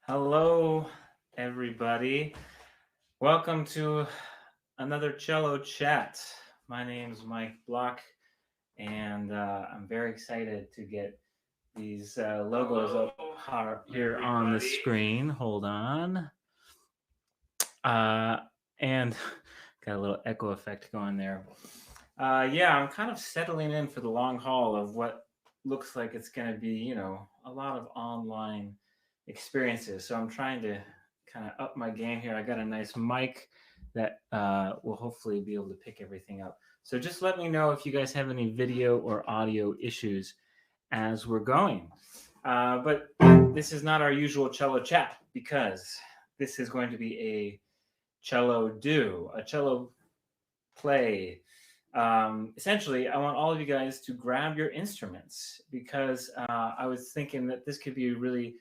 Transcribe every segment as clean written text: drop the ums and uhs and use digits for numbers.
Hello, everybody. Welcome to another cello chat. My name is Mike Block, and I'm very excited to get these logos up here on the screen. Hold on. Uh, and got a little echo effect going there. Yeah, I'm kind of settling in for the long haul of what looks like it's going to be, a lot of online experiences. So I'm trying to kind of up my game here. I got a nice mic that will hopefully be able to pick everything up. So just let me know if you guys have any video or audio issues as we're going. But this is not our usual cello chat because this is going to be a cello do, a cello play. Essentially, I want all of you guys to grab your instruments because I was thinking that this could be really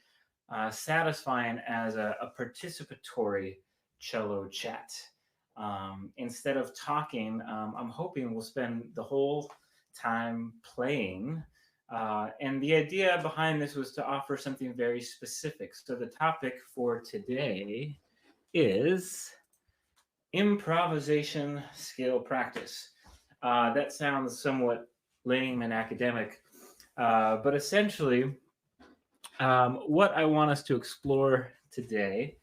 satisfying as a participatory cello chat. Instead of talking, I'm hoping we'll spend the whole time playing. And the idea behind this was to offer something very specific. So the topic for today is improvisation scale practice. That sounds somewhat lame and academic, but essentially, what I want us to explore today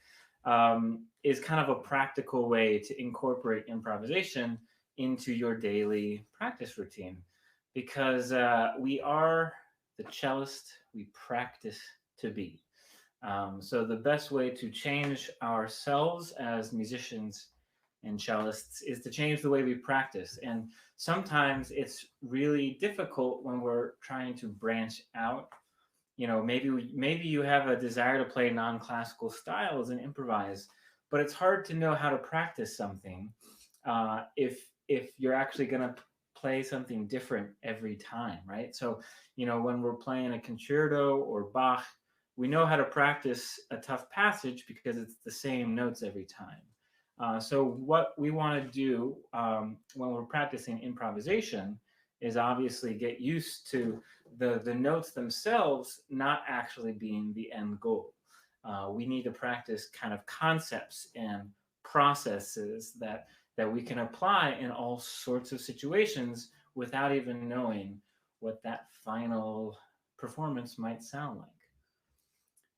is kind of a practical way to incorporate improvisation into your daily practice routine because we are the cellist we practice to be. So, the best way to change ourselves as musicians and cellists is to change the way we practice. And sometimes it's really difficult when we're trying to branch out. Maybe you have a desire to play non-classical styles and improvise, but it's hard to know how to practice something if you're actually going to play something different every time, right? So, when we're playing a concerto or Bach, we know how to practice a tough passage because it's the same notes every time. So what we want to do when we're practicing improvisation is obviously get used to the notes themselves not actually being the end goal. We need to practice kind of concepts and processes that we can apply in all sorts of situations without even knowing what that final performance might sound like.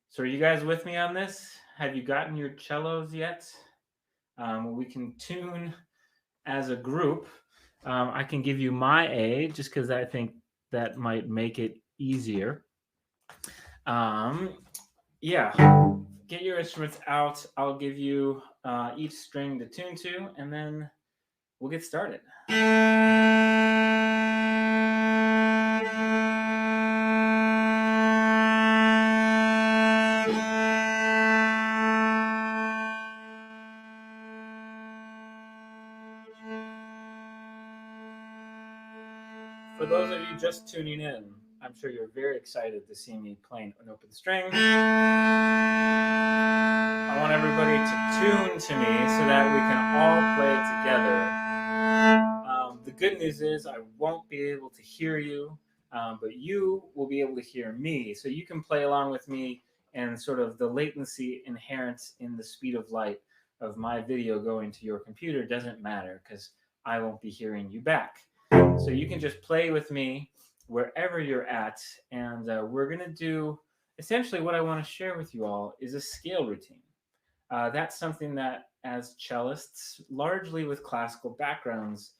So are you guys with me on this? Have you gotten your cellos yet? We can tune as a group. I can give you my A just because I think that might make it easier. Um, yeah, get your instruments out. I'll give you each string to tune to, and then we'll get started. For those of you just tuning in, I'm sure you're very excited to see me playing an open string. I want everybody to tune to me so that we can all play together. The good news is I won't be able to hear you, but you will be able to hear me. So you can play along with me, and sort of the latency inherent in the speed of light of my video going to your computer doesn't matter because I won't be hearing you back. So you can just play with me wherever you're at, and we're going to do essentially what I want to share with you all is a scale routine. That's something that, as cellists, largely with classical backgrounds,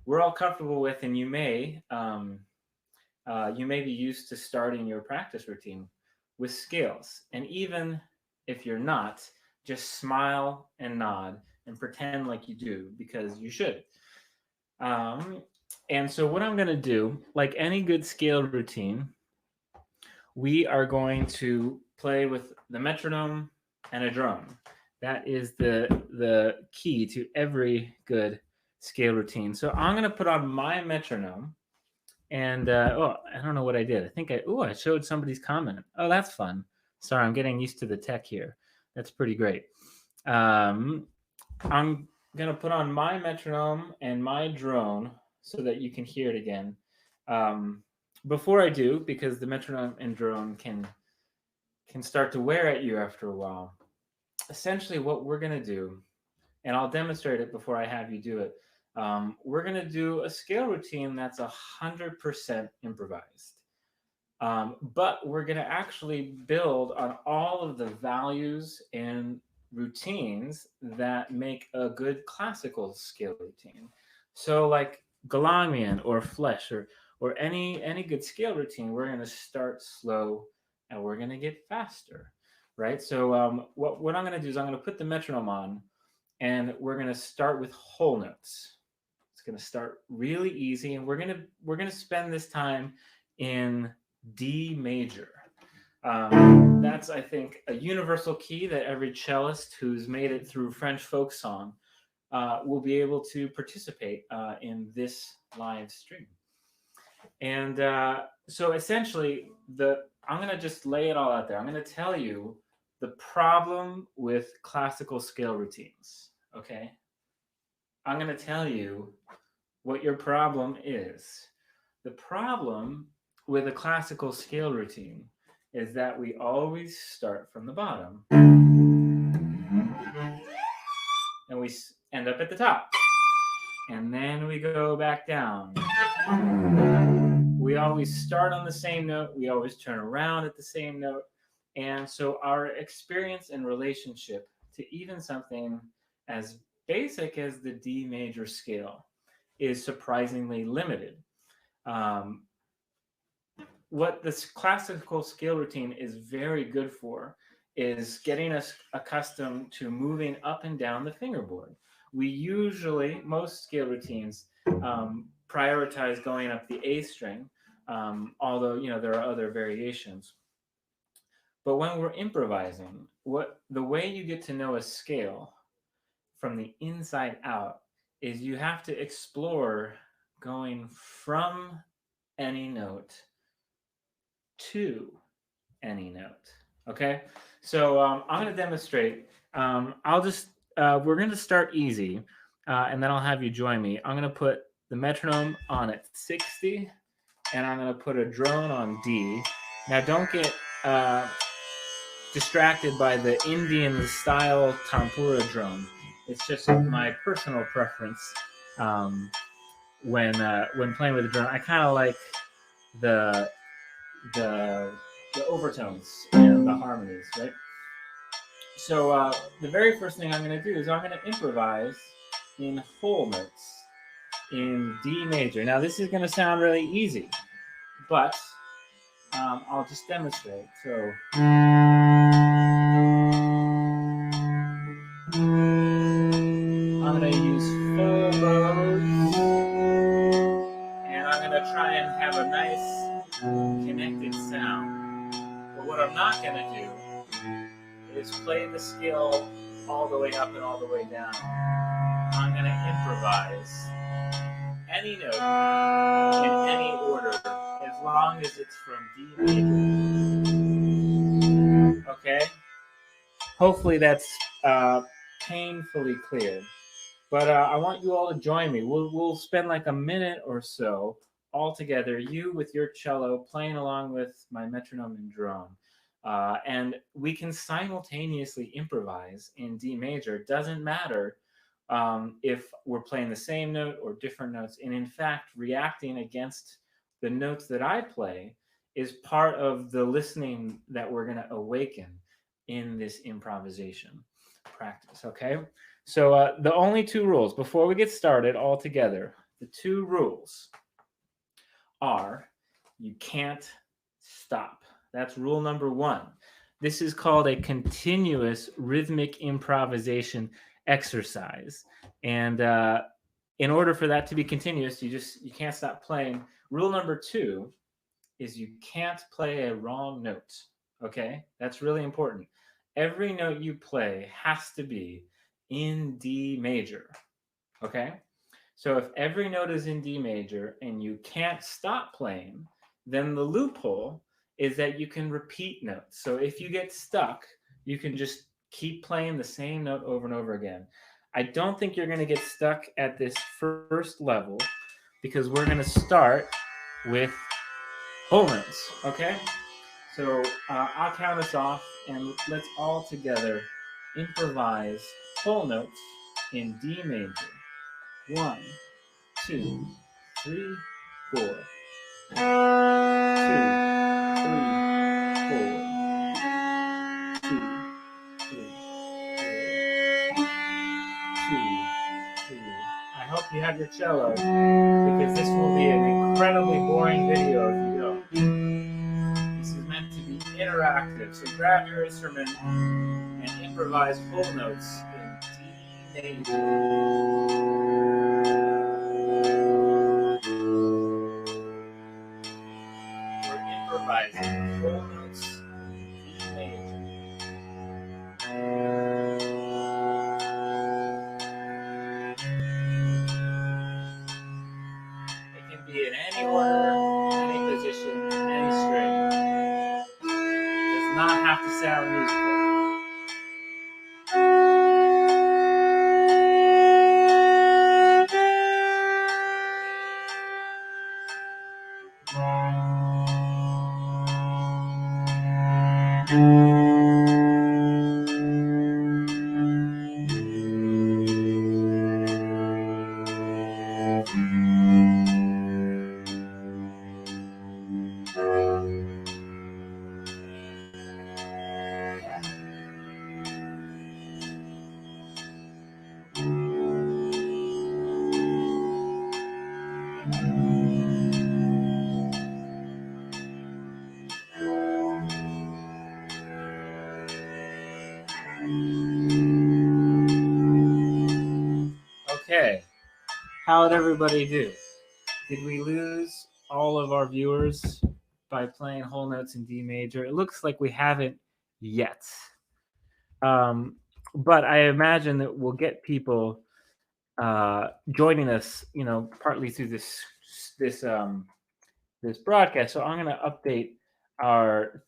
we're all comfortable with, and you may be used to starting your practice routine with scales. And even if you're not, just smile and nod and pretend like you do because you should. Um, and so, what I'm going to do, like any good scale routine, we are going to play with the metronome and a drum. That is the key to every good scale routine. So I'm going to put on my metronome, and I don't know what I did. I think I showed somebody's comment. Oh, that's fun. Sorry, I'm getting used to the tech here. That's pretty great. I'm going to put on my metronome and my drone so that you can hear it again. Before I do, because the metronome and drone can can start to wear at you after a while. Essentially, what we're going to do, and I'll demonstrate it before I have you do it. We're going to do a scale routine that's 100% improvised. But we're going to actually build on all of the values and routines that make a good classical scale routine. So, like Galamian or Flesh or any good scale routine, we're going to start slow and we're going to get faster, right? So, what I'm going to do is I'm going to put the metronome on, and we're going to start with whole notes. It's going to start really easy, and we're gonna spend this time in D major. That's, I think, a universal key that every cellist who's made it through French folk song will be able to participate in this live stream. And so essentially, I'm going to just lay it all out there. I'm going to tell you the problem with classical scale routines, okay? I'm going to tell you what your problem is. The problem with a classical scale routine is that we always start from the bottom and we end up at the top, and then we go back down. We always start on the same note, we always turn around at the same note, and so our experience and relationship to even something as basic as the D major scale is surprisingly limited. What this classical scale routine is very good for is getting us accustomed to moving up and down the fingerboard. We usually, most scale routines, prioritize going up the A string, although there are other variations. But when we're improvising, the way you get to know a scale from the inside out is you have to explore going from any note to any note. Okay, so I'm going to demonstrate. We're going to start easy, and then I'll have you join me. I'm going to put the metronome on at 60, and I'm going to put a drone on D. Now, don't get distracted by the Indian style tampura drone. It's just my personal preference. When playing with the drone, I kind of like the overtones and the harmonies, right? So the very first thing I'm going to do is I'm going to improvise in whole notes in D major. Now this is going to sound really easy, but I'll just demonstrate. So I'm going to use full bows, and I'm going to try and have a nice connected sound. But what I'm not going to do is play the scale all the way up and all the way down. I'm going to improvise any note in any order as long as it's from D major. Okay? Hopefully that's painfully clear. But I want you all to join me. We'll spend like a minute or so all together, you with your cello playing along with my metronome and drone. And we can simultaneously improvise in D major. It doesn't matter if we're playing the same note or different notes. And in fact, reacting against the notes that I play is part of the listening that we're going to awaken in this improvisation practice, okay? So the only two rules before we get started all together, the two rules are you can't stop. That's rule number one. This is called a continuous rhythmic improvisation exercise. And in order for that to be continuous, you can't stop playing. Rule number two is you can't play a wrong note. Okay? That's really important. Every note you play has to be in D major. Okay? So if every note is in D major and you can't stop playing, then the loophole is that you can repeat notes. So if you get stuck, you can just keep playing the same note over and over again. I don't think you're going to get stuck at this first level because we're going to start with whole notes, okay? So I'll count us off, and let's all together improvise whole notes in D major. 1, 2, 3, 4. 2, 3, 4. 2, 3, 4. 2, 3. I hope you have your cello, because this will be an incredibly boring video if you don't. This is meant to be interactive, so grab your instrument and improvise whole notes in D major. We're improvising whole notes in D major. It can be in any order, any position, any string. It does not have to sound musical. Okay, how did everybody do? Did we lose all of our viewers by playing whole notes in D major? It looks like we haven't yet. But I imagine that we'll get people joining us, partly through this broadcast. So I'm going to update our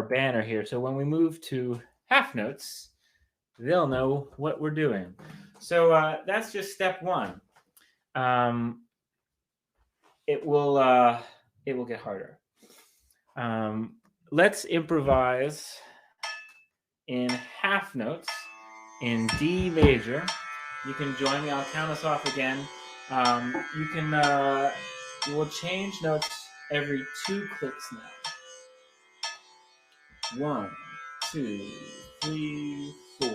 banner here. So when we move to half notes, they'll know what we're doing. So that's just step one. It will get harder. Let's improvise in half notes in D major. You can join me. I'll count us off again. We'll change notes every 2 clicks now. 1, 2, 3, 4.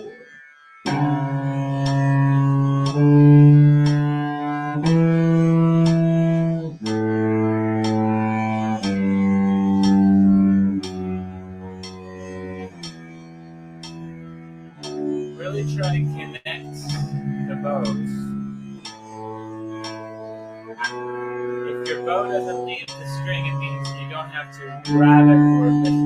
Really try to connect the bows. If your bow doesn't leave the string, it means you don't have to grab it or lift it.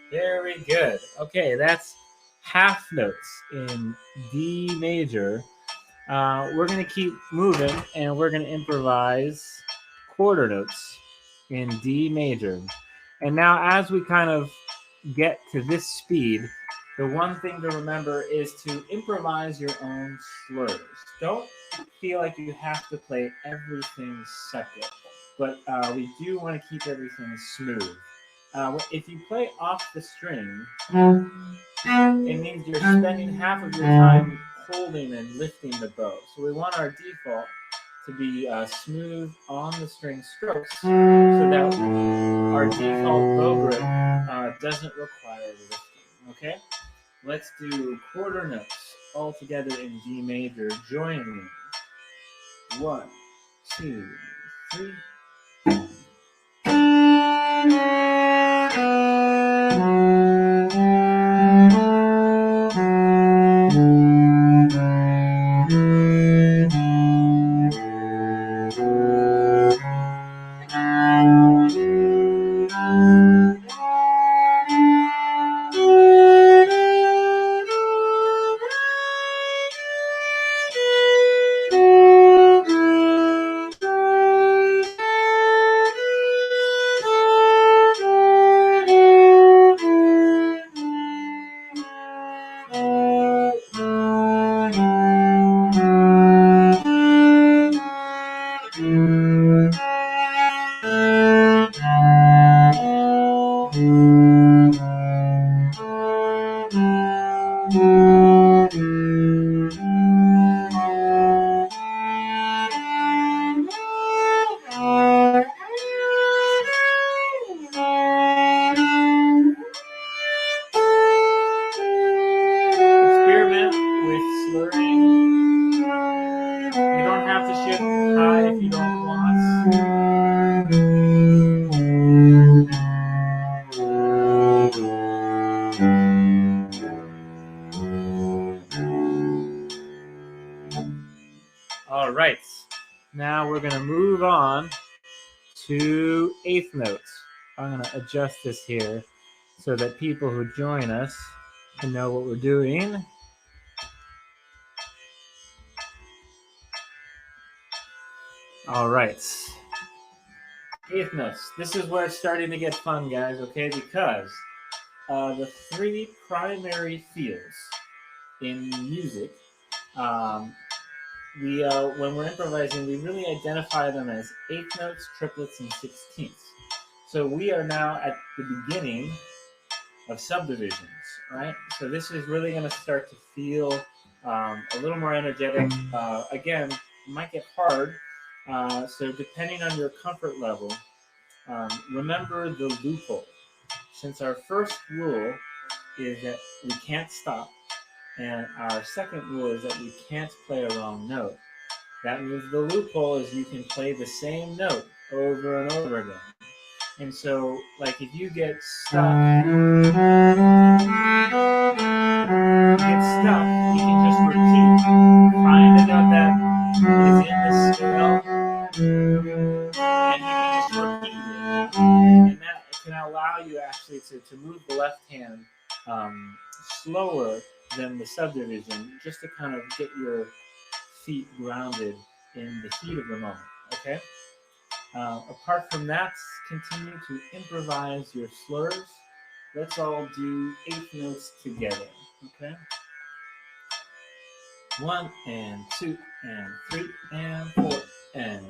Very good. Okay, that's half notes in D major. We're going to keep moving, and we're going to improvise quarter notes in D major. And now as we kind of get to this speed, the one thing to remember is to improvise your own slurs. Don't feel like you have to play everything separate, but we do want to keep everything smooth. If you play off the string, it means you're spending half of your time holding and lifting the bow. So we want our default to be smooth on the string strokes, so that our default bow grip doesn't require lifting. Okay? Let's do quarter notes all together in D major. Join me. 1, 2, 3. Experiment with slurring. You don't have to shift high if you don't want. All right. Now we're going to move on to eighth notes. I'm going to adjust this here so that people who join us can know what we're doing. All right. Eighth notes. This is where it's starting to get fun, guys, okay? Because the three primary fields in music, when we're improvising, we really identify them as eighth notes, triplets, and sixteenths. So we are now at the beginning of subdivisions, right? So this is really going to start to feel a little more energetic. Again, it might get hard. So depending on your comfort level, remember the loophole. Since our first rule is that we can't stop, and our second rule is that we can't play a wrong note, that means the loophole is you can play the same note over and over again. And so, like, if you get stuck, you can just repeat. Find a note that is in the scale, and you can just repeat it. And that can allow you actually to move the left hand slower than the subdivision, just to kind of get your feet grounded in the heat of the moment, okay? Apart from that, continue to improvise your slurs. Let's all do eighth notes together, okay? 1 and 2 and 3 and 4 and...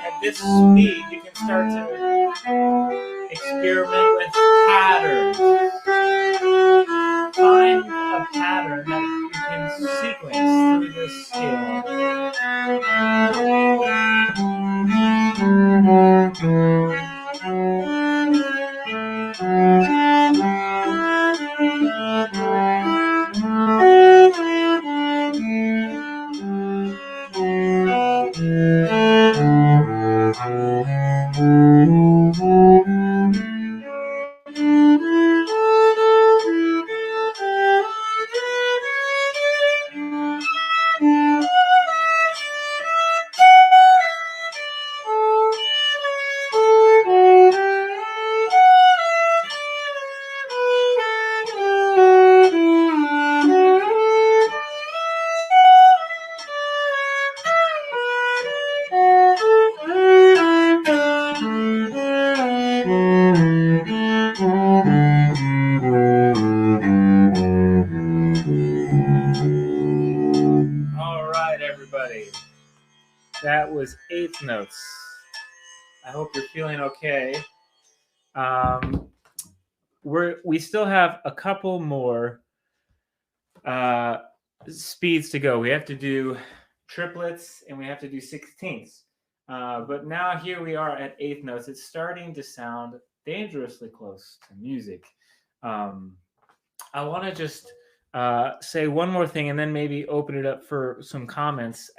At this speed, you can start to experiment with patterns. Find a pattern that you can sequence through this scale. That was eighth notes. I hope you're feeling okay. We still have a couple more speeds to go. We have to do triplets and we have to do sixteenths. But now here we are at eighth notes. It's starting to sound dangerously close to music. I want to just say one more thing and then maybe open it up for some comments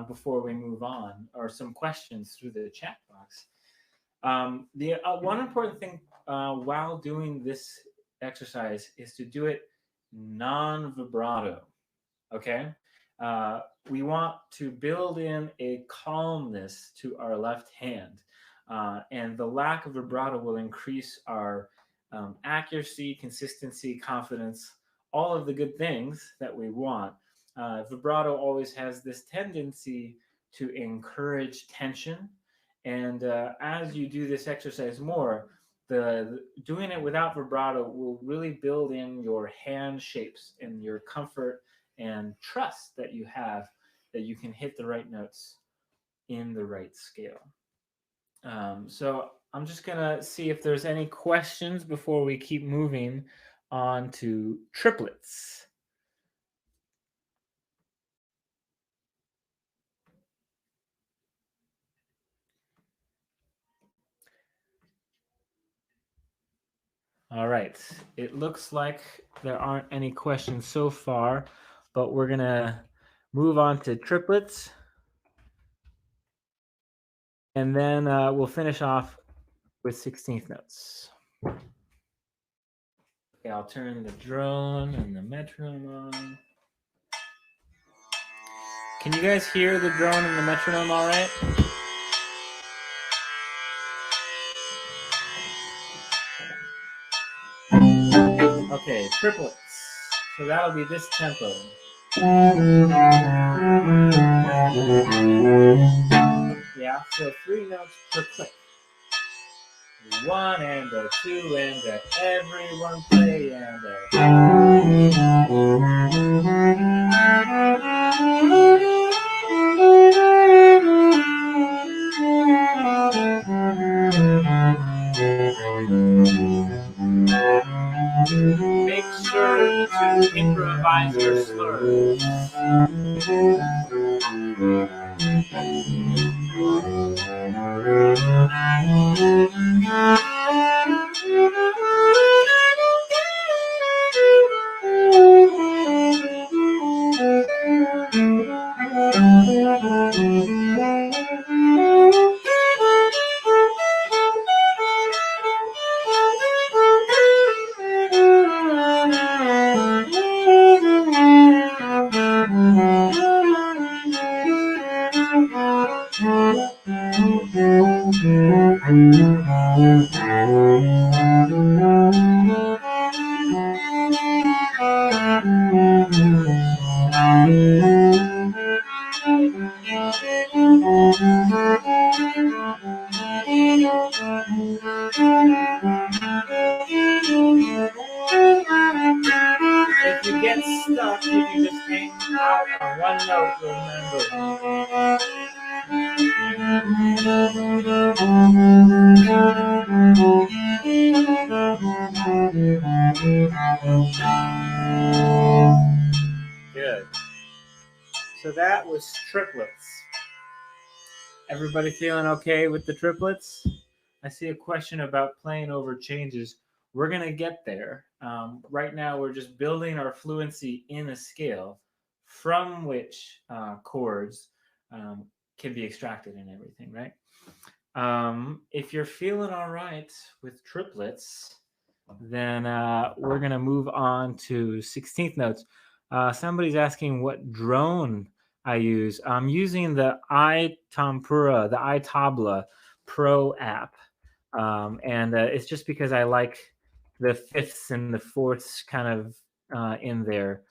before we move on, or some questions through the chat box. The one important thing while doing this exercise is to do it non-vibrato. Okay, we want to build in a calmness to our left hand, and the lack of vibrato will increase our accuracy, consistency, confidence, all of the good things that we want. Vibrato always has this tendency to encourage tension, and as you do this exercise more, the doing it without vibrato will really build in your hand shapes and your comfort and trust that you have that you can hit the right notes in the right scale. So I'm just gonna see if there's any questions before we keep moving on to triplets. All right, it looks like there aren't any questions so far, but we're gonna move on to triplets, and then we'll finish off with 16th notes. Okay, I'll turn the drone and the metronome on. Can you guys hear the drone and the metronome all right? Okay, triplets. So that'll be this tempo. Yeah, so 3 notes per click. 1 and a 2 and a, everyone play and a. Make sure to improvise your slurs. If you get stuck, you can just hang out on one note, remember. Good. So that was triplets. Everybody feeling okay with the triplets? I see a question about playing over changes. We're going to get there. Right now, we're just building our fluency in a scale from which chords can be extracted and everything, right? If you're feeling all right with triplets, then we're going to move on to 16th notes. Somebody's asking what drone I use. I'm using the iTampura, the iTabla Pro app. And it's just because I like the fifths and the fourths kind of in there.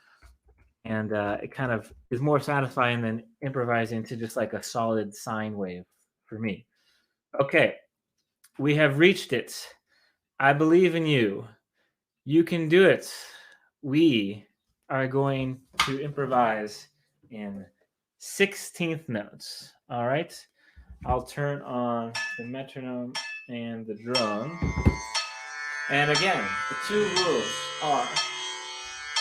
And it kind of is more satisfying than improvising to just like a solid sine wave for me. Okay, we have reached it. I believe in you. You can do it. We are going to improvise in 16th notes. All right. I'll turn on the metronome and the drum. And again, the two rules are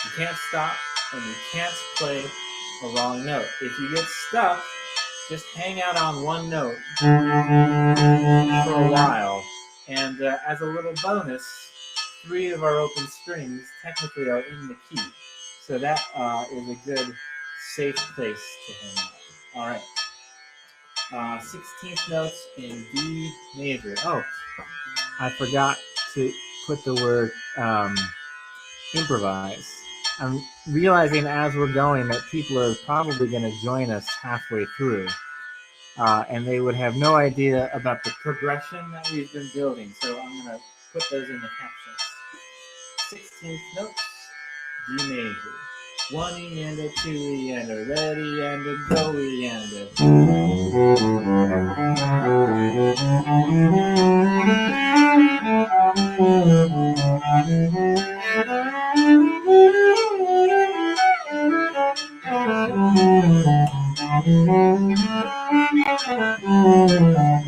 you can't stop and you can't play a wrong note. If you get stuck, just hang out on one note for a while. And as a little bonus, 3 of our open strings technically are in the key. So that is a good, safe place to hang out. All right. 16th notes in D major. Oh, I forgot to put the word improvise. I'm realizing as we're going that people are probably going to join us halfway through. And they would have no idea about the progression that we've been building. So I'm going to put those in the captions. 16th notes, D major. 1 E and a 2 E and a ready and a go E and a.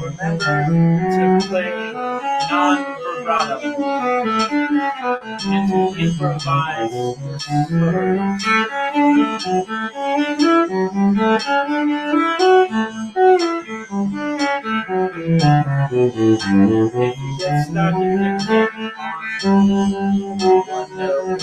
Remember to play non-vibrato and to improvise your slurs. If you get stuck, you can hit on one note.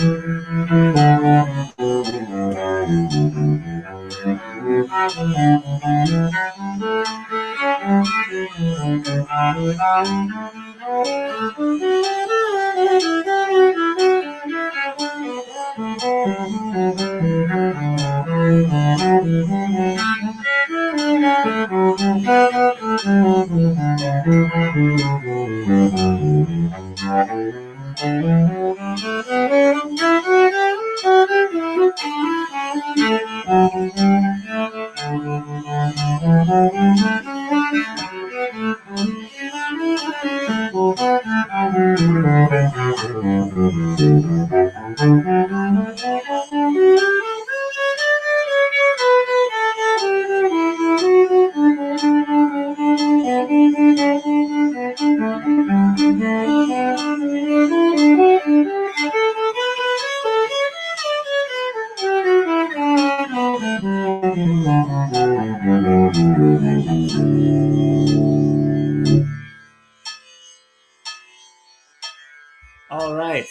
All right.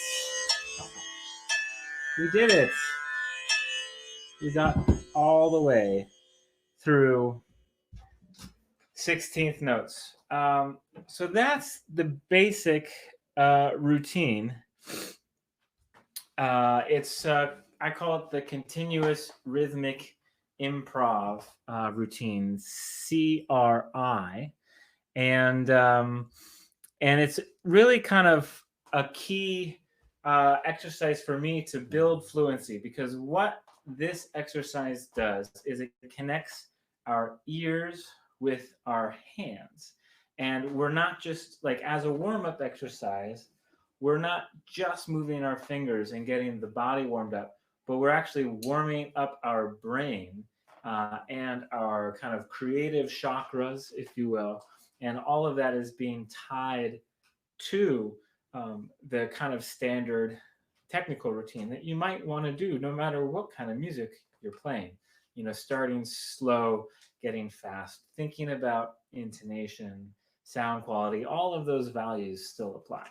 We did it. We got all the way through 16th notes. So that's the basic routine. It's I call it the continuous rhythmic improv routine, CRI, and it's really kind of a key exercise for me to build fluency, because what this exercise does is it connects our ears with our hands. And we're not just like, as a warm-up exercise, we're not just moving our fingers and getting the body warmed up, but we're actually warming up our brain and our kind of creative chakras, if you will. And all of that is being tied to the kind of standard technical routine that you might want to do no matter what kind of music you're playing. You know, starting slow, getting fast, thinking about intonation, sound quality, all of those values still apply.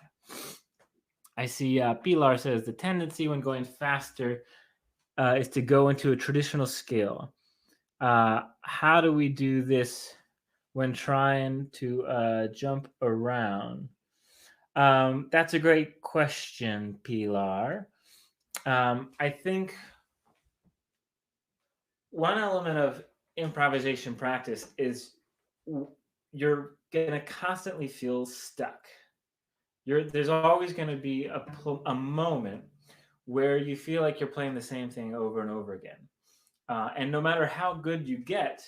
I see Pilar says the tendency when going faster is to go into a traditional scale. How do we do this when trying to jump around? That's a great question, Pilar. I think one element of improvisation practice is you're going to constantly feel stuck. There's always going to be a moment where you feel like you're playing the same thing over and over again. And no matter how good you get,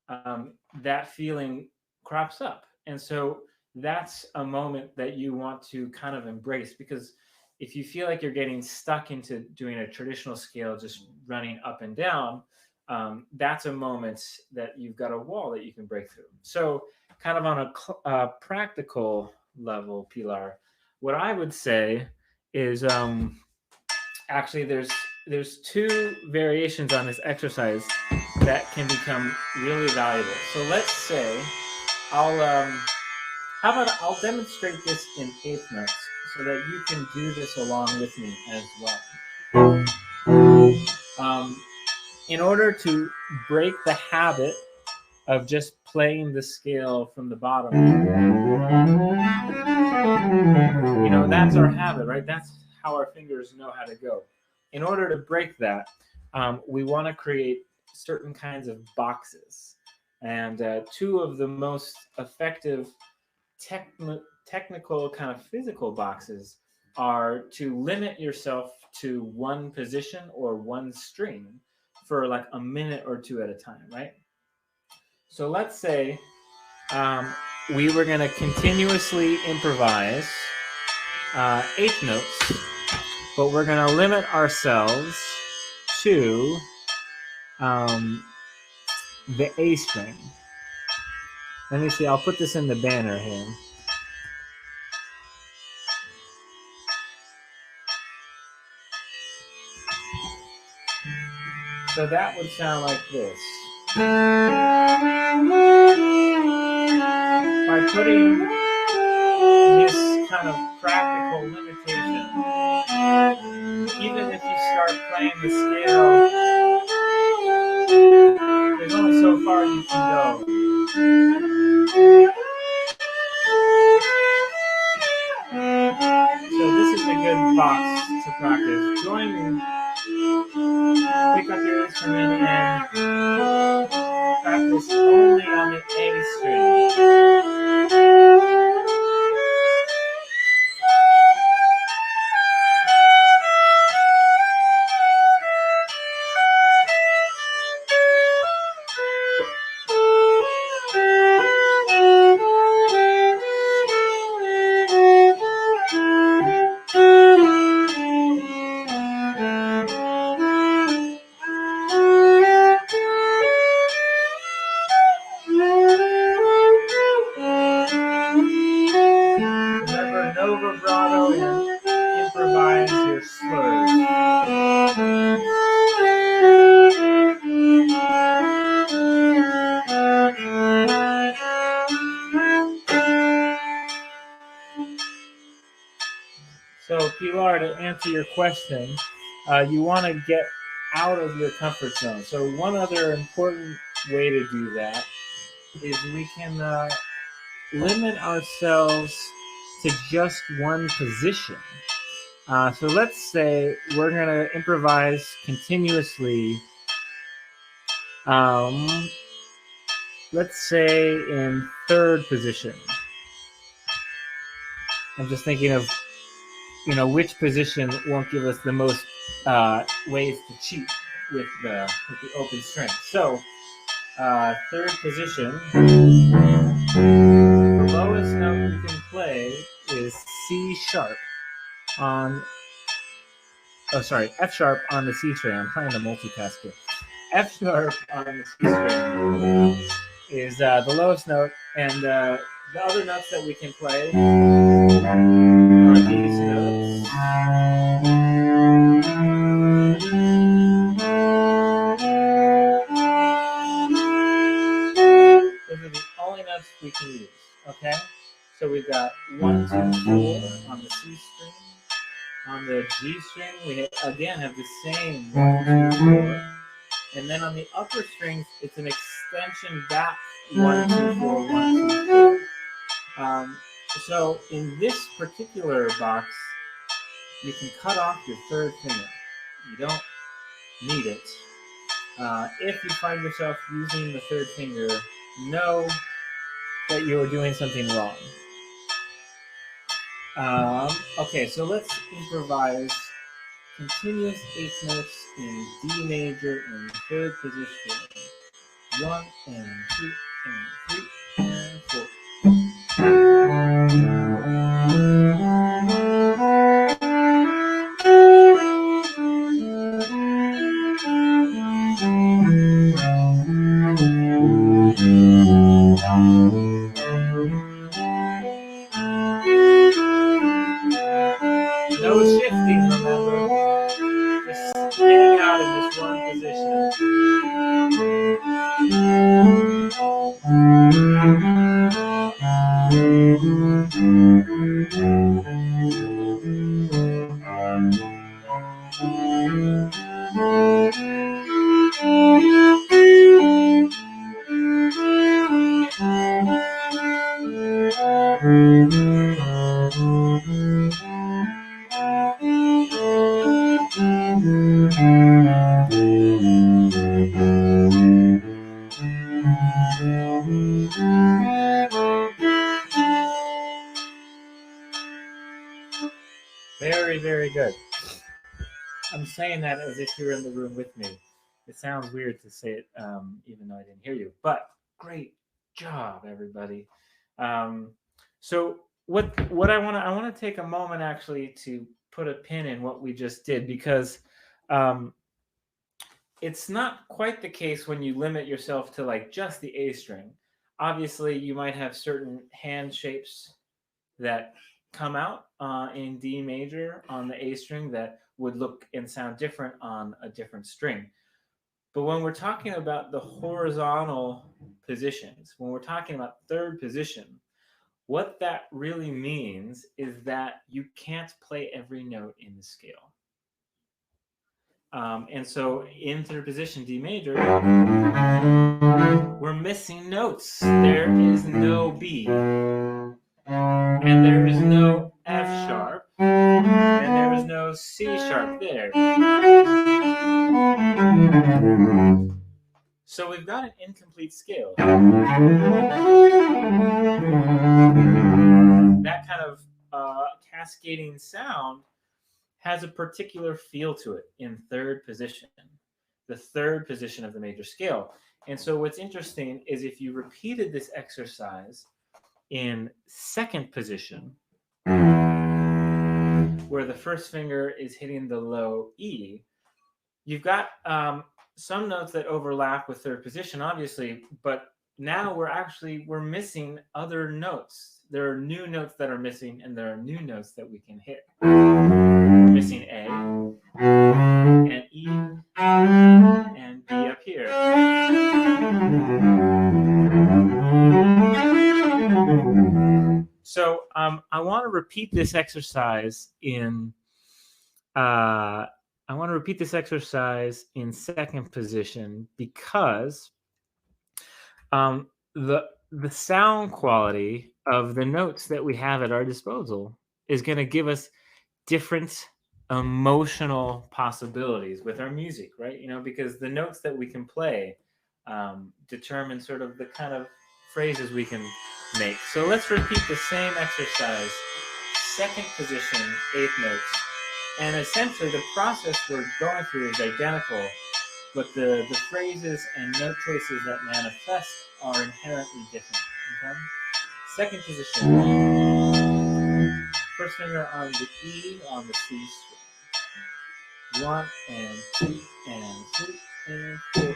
that feeling crops up. And so that's a moment that you want to kind of embrace, because if you feel like you're getting stuck into doing a traditional scale, just running up and down, that's a moment that you've got a wall that you can break through. So, kind of on a practical level, Pilar, what I would say is actually there's two variations on this exercise that can become really valuable. So let's say I'll demonstrate this in eighth notes so that you can do this along with me as well. In order to break the habit of just playing the scale from the bottom, that's our habit, right? That's how our fingers know how to go. In order to break that, we want to create certain kinds of boxes. And two of the most effective technical kind of physical boxes are to limit yourself to one position or one string for like a minute or two at a time, right? So let's say we were going to continuously improvise eighth notes, but we're going to limit ourselves to the A string. Let me see, I'll put this in the banner here. So that would sound like this. By putting this kind of practical limitation, even if you start playing the scale, there's only so far you can go. So this is a good box to practice. Join me. Pick up your instrument and practice only on the A string. So, Pilar, to answer your question, you want to get out of your comfort zone. So one other important way to do that is we can limit ourselves to just one position. So let's say we're going to improvise continuously. Let's say in third position. I'm just thinking of, which position won't give us the most ways to cheat with the open string. So, third position. The lowest note you can play is C sharp on. Oh, sorry, F sharp on the C string. I'm trying to multitask here. F sharp on the C string is the lowest note, and the other notes that we can play are these notes. Those are the only notes we can use, okay? So we've got 1, 2, 4 on the C string. On the G string, we again have the same 1, 2, 4. And then on the upper strings, it's an extension back 1, 2, 4, 1, 2, 4. So in this particular box, you can cut off your third finger. You don't need it. If you find yourself using the third finger, know that you are doing something wrong. Okay, so let's improvise continuous eighth notes in D major in third position. 1 and 2 and 3 and 4. Very, very good. I'm saying that as if you were in the room with me. It sounds weird to say it, even though I didn't hear you. But great job, everybody. So what I want to take a moment actually to put a pin in what we just did, because it's not quite the case when you limit yourself to like just the A string. Obviously, you might have certain hand shapes that come out in D major on the A string that would look and sound different on a different string. But when we're talking about the horizontal positions, when we're talking about third position, what that really means is that you can't play every note in the scale. And so in third position, D major, we're missing notes. There is no B, and there is no F sharp, and there is no C sharp there. So we've got an incomplete scale. That kind of cascading sound has a particular feel to it in third position, the third position of the major scale. And so what's interesting is if you repeated this exercise in second position, where the first finger is hitting the low E, you've got some notes that overlap with third position, obviously, but now we're missing other notes. There are new notes that are missing, and there are new notes that we can hit. We're missing A and E and B up here. So I want to repeat this exercise in second position because the sound quality of the notes that we have at our disposal is going to give us different emotional possibilities with our music, right? Because the notes that we can play determine sort of the kind of phrases we can make. So let's repeat the same exercise, second position, eighth notes. And essentially the process we're going through is identical, but the phrases and note choices that manifest are inherently different. Okay? Second position. First finger on the E on the C string. 1 and 2 and 3 and 4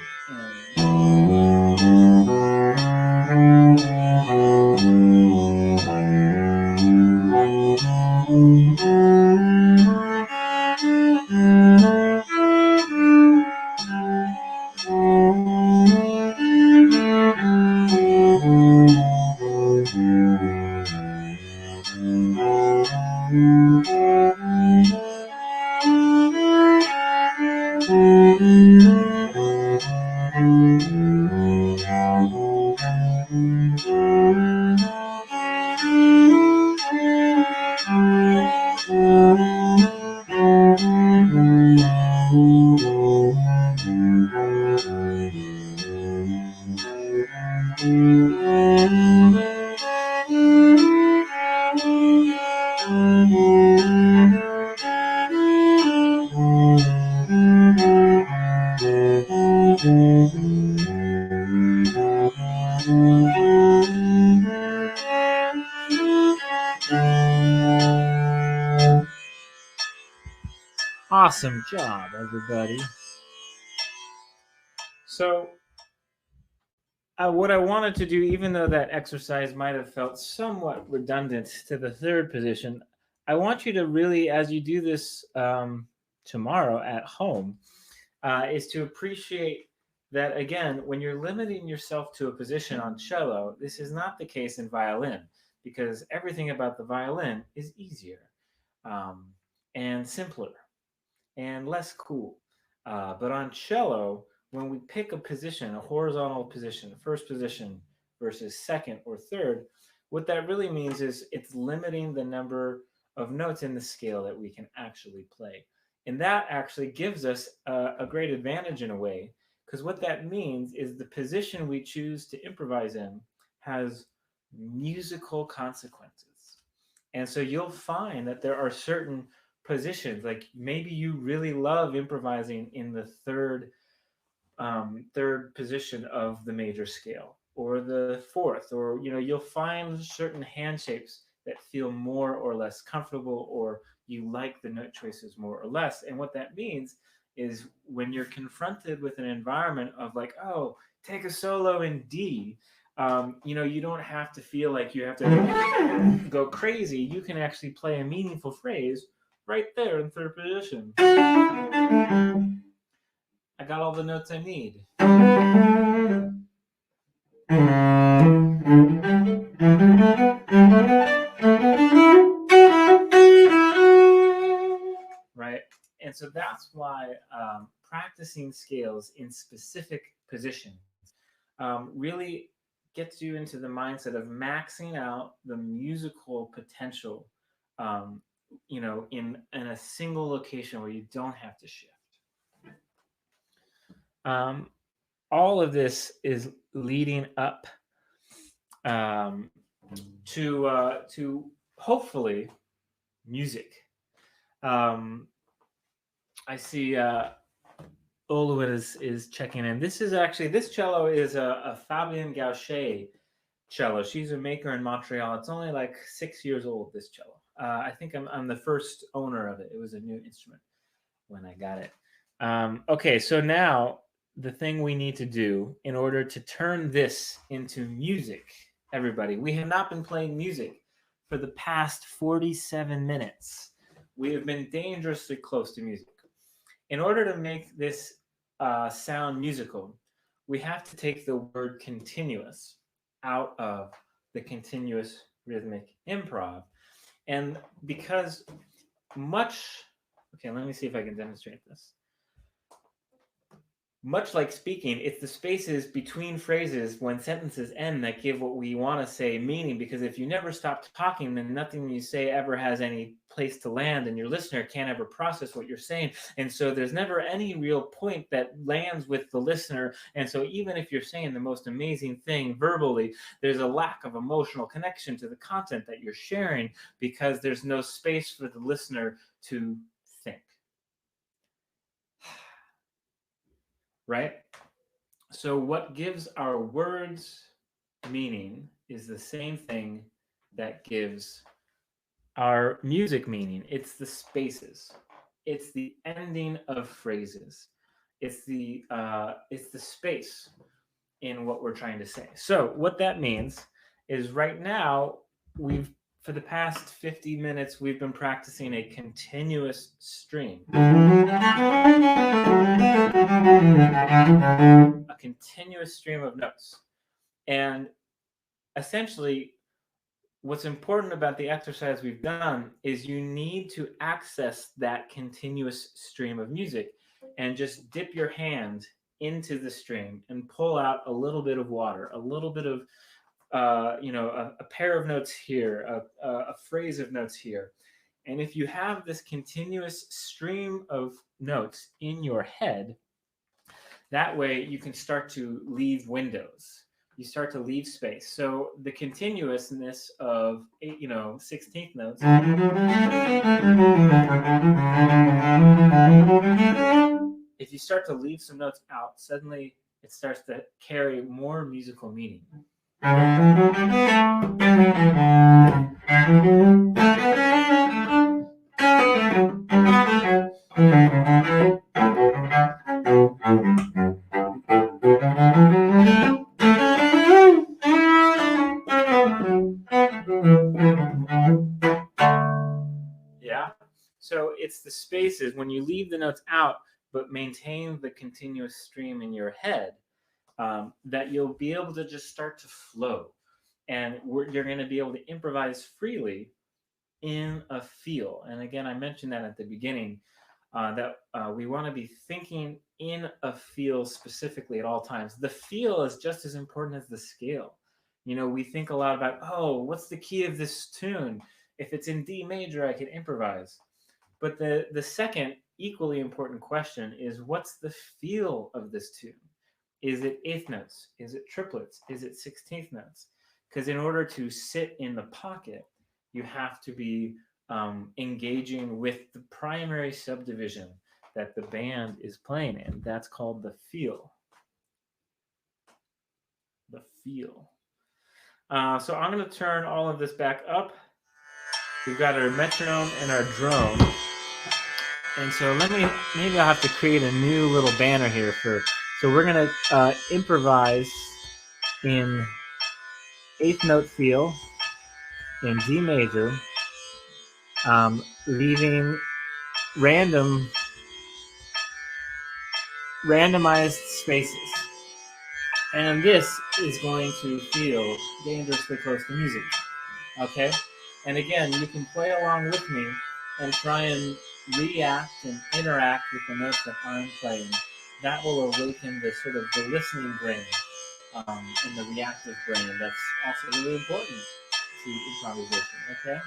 Awesome job, everybody. So what I wanted to do, even though that exercise might have felt somewhat redundant to the third position, I want you to really, as you do this tomorrow at home, is to appreciate that, again, when you're limiting yourself to a position on cello, this is not the case in violin, because everything about the violin is easier um, and simpler and less cool. But on cello, when we pick a position, a horizontal position, first position versus second or third, what that really means is it's limiting the number of notes in the scale that we can actually play. And that actually gives us a great advantage in a way, because what that means is the position we choose to improvise in has musical consequences. And so you'll find that there are certain positions, like maybe you really love improvising in the third position of the major scale, or the fourth, or you'll find certain hand shapes that feel more or less comfortable, or you like the note choices more or less. And what that means is when you're confronted with an environment of like, oh, take a solo in D, you don't have to feel like you have to go crazy. You can actually play a meaningful phrase right there in third position. I got all the notes I need. Right? And so that's why practicing scales in specific positions really gets you into the mindset of maxing out the musical potential, in a single location where you don't have to shift. All of this is leading up to hopefully music. I see Olwyn is checking in. This cello is a Fabien Gaucher cello. She's a maker in Montreal. It's only like 6 years old, this cello. I think I'm the first owner of it. It was a new instrument when I got it. Okay, so now the thing we need to do in order to turn this into music, everybody, we have not been playing music for the past 47 minutes. We have been dangerously close to music. In order to make this sound musical, we have to take the word continuous out of the continuous rhythmic improv. And because okay, let me see if I can demonstrate this. Much like speaking, it's the spaces between phrases when sentences end that give what we want to say meaning, because if you never stop talking, then nothing you say ever has any place to land, and your listener can't ever process what you're saying. And so there's never any real point that lands with the listener. And so even if you're saying the most amazing thing verbally, there's a lack of emotional connection to the content that you're sharing, because there's no space for the listener to think. Right? So what gives our words meaning is the same thing that gives our music meaning. It's the spaces. It's the ending of phrases. It's the space in what we're trying to say. So what that means is right now for the past 50 minutes, we've been practicing a continuous stream. A continuous stream of notes. And essentially, what's important about the exercise we've done is you need to access that continuous stream of music and just dip your hand into the stream and pull out a little bit of water, a little bit of a pair of notes here, a phrase of notes here. And if you have this continuous stream of notes in your head, that way you can start to leave windows. You start to leave space. So the continuousness of 16th notes. If you start to leave some notes out, suddenly it starts to carry more musical meaning. Yeah. So it's the spaces. When you leave the notes out, but maintain the continuous stream in your head, that you'll be able to just start to flow. And you're going to be able to improvise freely in a feel. And again, I mentioned that at the beginning, that we want to be thinking in a feel specifically at all times. The feel is just as important as the scale. You know, we think a lot about, oh, what's the key of this tune? If it's in D major, I can improvise. But the second equally important question is, what's the feel of this tune? Is it eighth notes? Is it triplets? Is it 16th notes? Because in order to sit in the pocket, you have to be engaging with the primary subdivision that the band is playing in. That's called the feel. The feel. So I'm going to turn all of this back up. We've got our metronome and our drone. And so maybe I'll have to create a new little banner here so we're going to improvise in eighth note feel in D major, leaving randomized spaces. And this is going to feel dangerously close to music, okay? And again, you can play along with me and try and react and interact with the notes that I'm playing. That will awaken the sort of the listening brain and the reactive brain. That's also really important to improvisation, okay?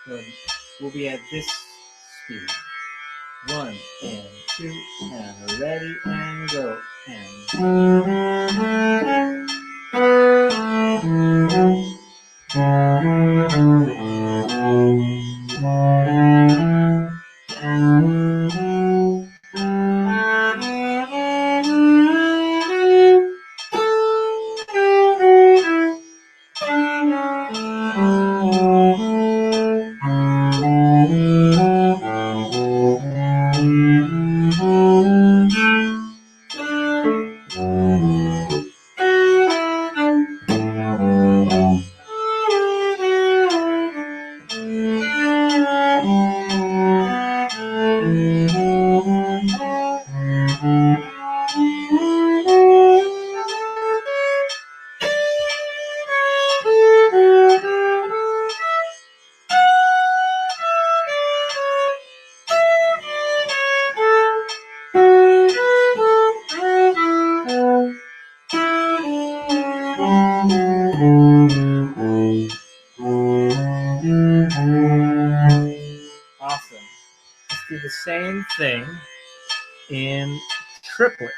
So we'll be at this speed. 1 and 2 and ready and go Awesome. Let's do the same thing in triplets.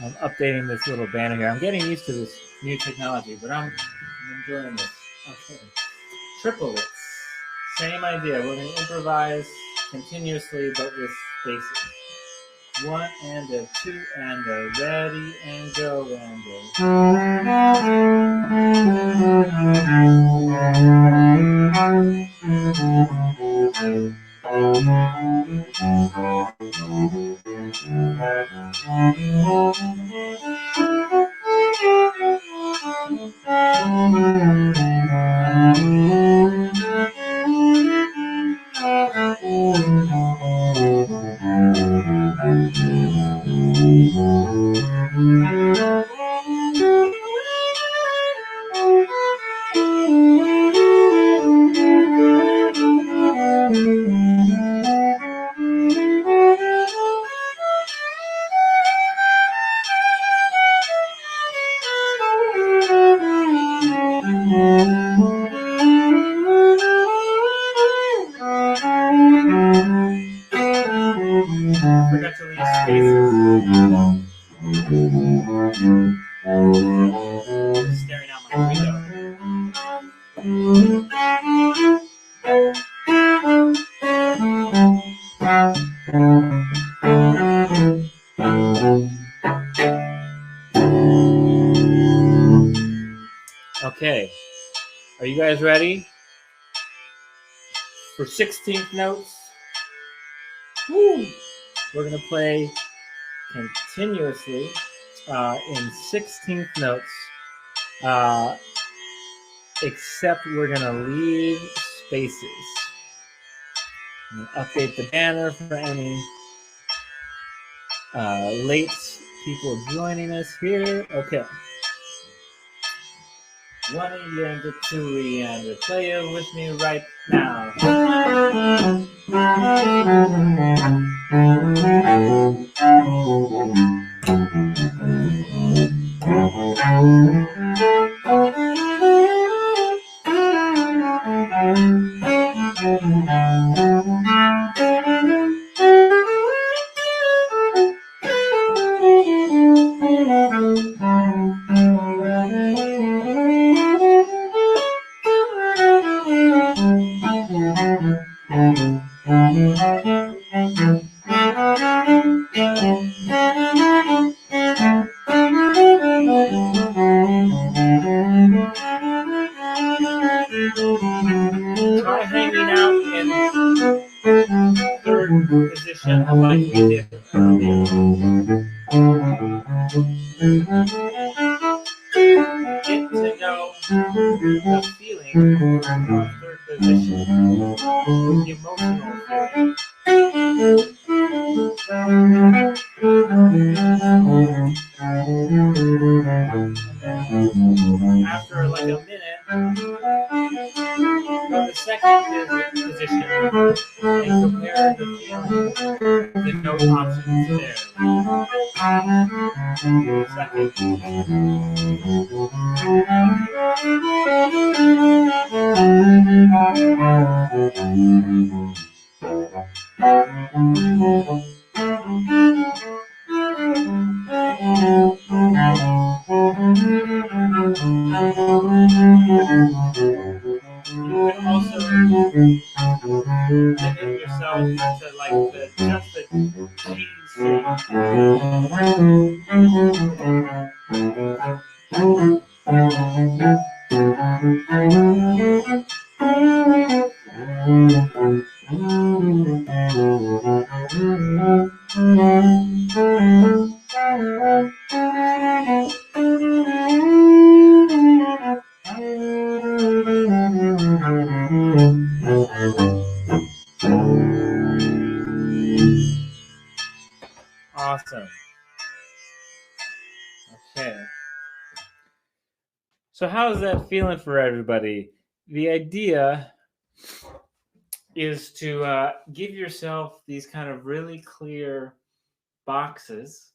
I'm updating this little banner here. I'm getting used to this new technology, but I'm enjoying this. Okay. Triplets. Same idea. We're going to improvise continuously, but with spaces. 1 and a 2 and a ready and go and forgot to leave spaces. Just staring out my window. Okay, are you guys ready for 16th notes? Woo! We're going to play continuously in 16th notes, except we're going to leave spaces. Update the banner for any late people joining us here. Okay. 1 and 2 and play it with me right now. Try hanging out in third position like we did earlier. Get to know the feeling of third position, the emotional feeling. After like a minute, go to second position and compare the feeling, the note options there. Second. You can also limit yourself to like just the G string. Awesome. Okay. So how's that feeling for everybody? The idea is to give yourself these kind of really clear boxes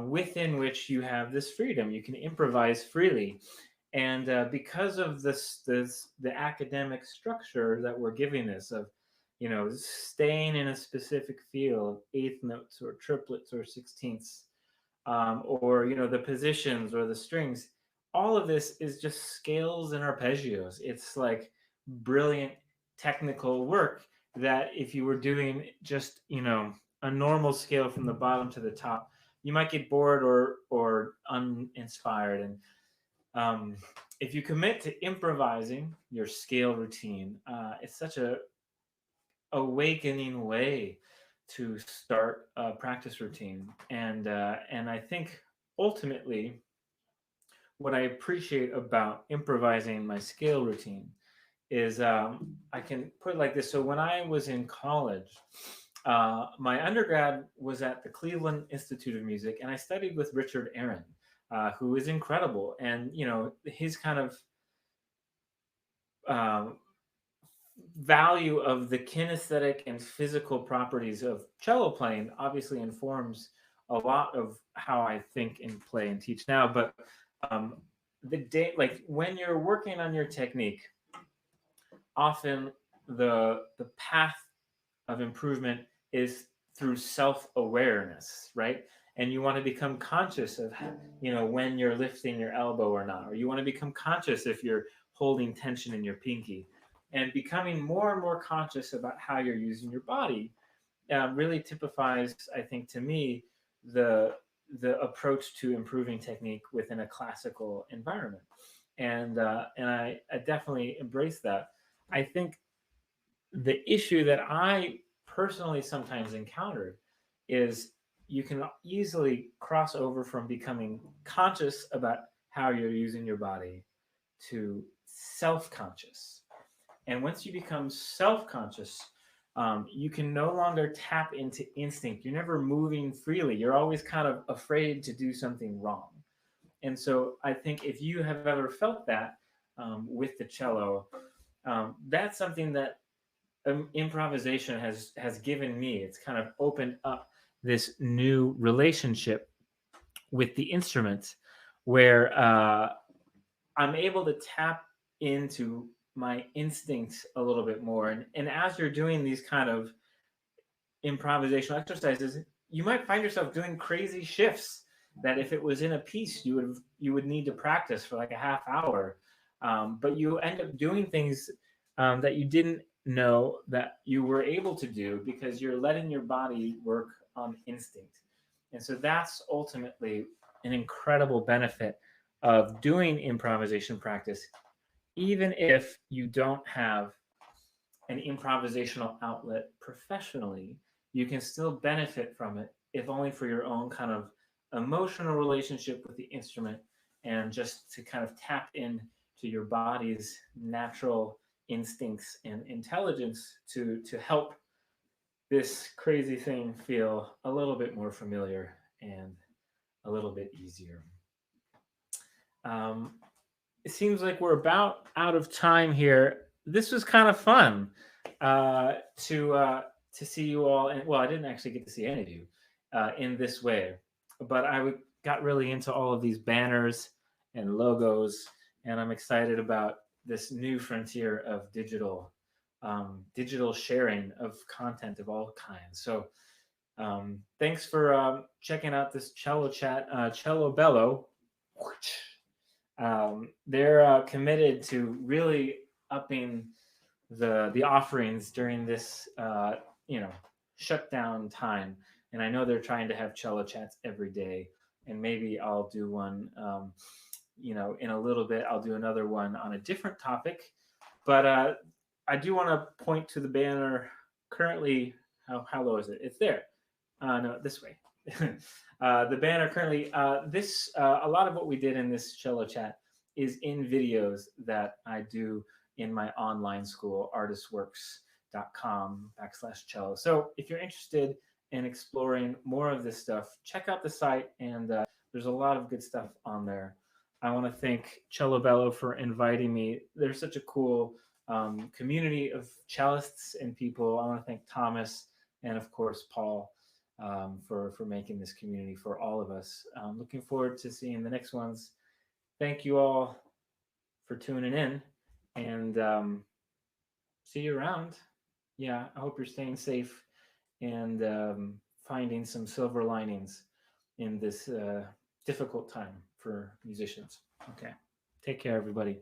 within which you have this freedom. You can improvise freely. And because of the academic structure that we're giving this of, staying in a specific feel, eighth notes or triplets or sixteenths, or the positions or the strings, all of this is just scales and arpeggios. It's like brilliant technical work that if you were doing just a normal scale from the bottom to the top, you might get bored or uninspired. And if you commit to improvising your scale routine, it's such a awakening way to start a practice routine. And I think ultimately what I appreciate about improvising my scale routine is I can put it like this. So when I was in college, my undergrad was at the Cleveland Institute of Music, and I studied with Richard Aaron, who is incredible. And his kind of value of the kinesthetic and physical properties of cello playing obviously informs a lot of how I think and play and teach now. But like when you're working on your technique, often the path of improvement is through self-awareness, right? And you want to become conscious of when you're lifting your elbow or not, or you want to become conscious if you're holding tension in your pinky. And becoming more and more conscious about how you're using your body really typifies, I think, to me, the approach to improving technique within a classical environment. And I definitely embrace that. I think the issue that I personally sometimes encountered is you can easily cross over from becoming conscious about how you're using your body to self-conscious. And once you become self-conscious, you can no longer tap into instinct. You're never moving freely. You're always kind of afraid to do something wrong. And so I think if you have ever felt that with the cello, that's something that improvisation has given me. It's kind of opened up this new relationship with the instrument where I'm able to tap into my instincts a little bit more. And as you're doing these kind of improvisational exercises, you might find yourself doing crazy shifts that if it was in a piece, you would need to practice for like a half hour. But you end up doing things that you didn't know that you were able to do because you're letting your body work on instinct. And so that's ultimately an incredible benefit of doing improvisation practice, even if you don't have an improvisational outlet professionally, you can still benefit from it, if only for your own kind of emotional relationship with the instrument and just to kind of tap in to your body's natural instincts and intelligence to help this crazy thing feel a little bit more familiar and a little bit easier. Um, it seems like we're about out of time here. This was kind of fun to see you all. And well, I didn't actually get to see any of you in this way, but got really into all of these banners and logos, and I'm excited about this new frontier of digital sharing of content of all kinds. So thanks for checking out this CelloChat, Cello Bello. They're committed to really upping the offerings during this shutdown time, and I know they're trying to have cello chats every day, and maybe I'll do one in a little bit. I'll do another one on a different topic, but I do want to point to the banner currently. How low is it? It's there. No, this way. The banner currently, a lot of what we did in this cello chat is in videos that I do in my online school, artistworks.com/cello. So if you're interested in exploring more of this stuff, check out the site, and there's a lot of good stuff on there. I want to thank Cello Bello for inviting me. There's such a cool community of cellists and people. I want to thank Thomas and, of course, Paul for making this community for all of us. Looking forward to seeing the next ones. Thank you all for tuning in, and see you around. Yeah, I hope you're staying safe and finding some silver linings in this difficult time for musicians. Okay, take care, everybody.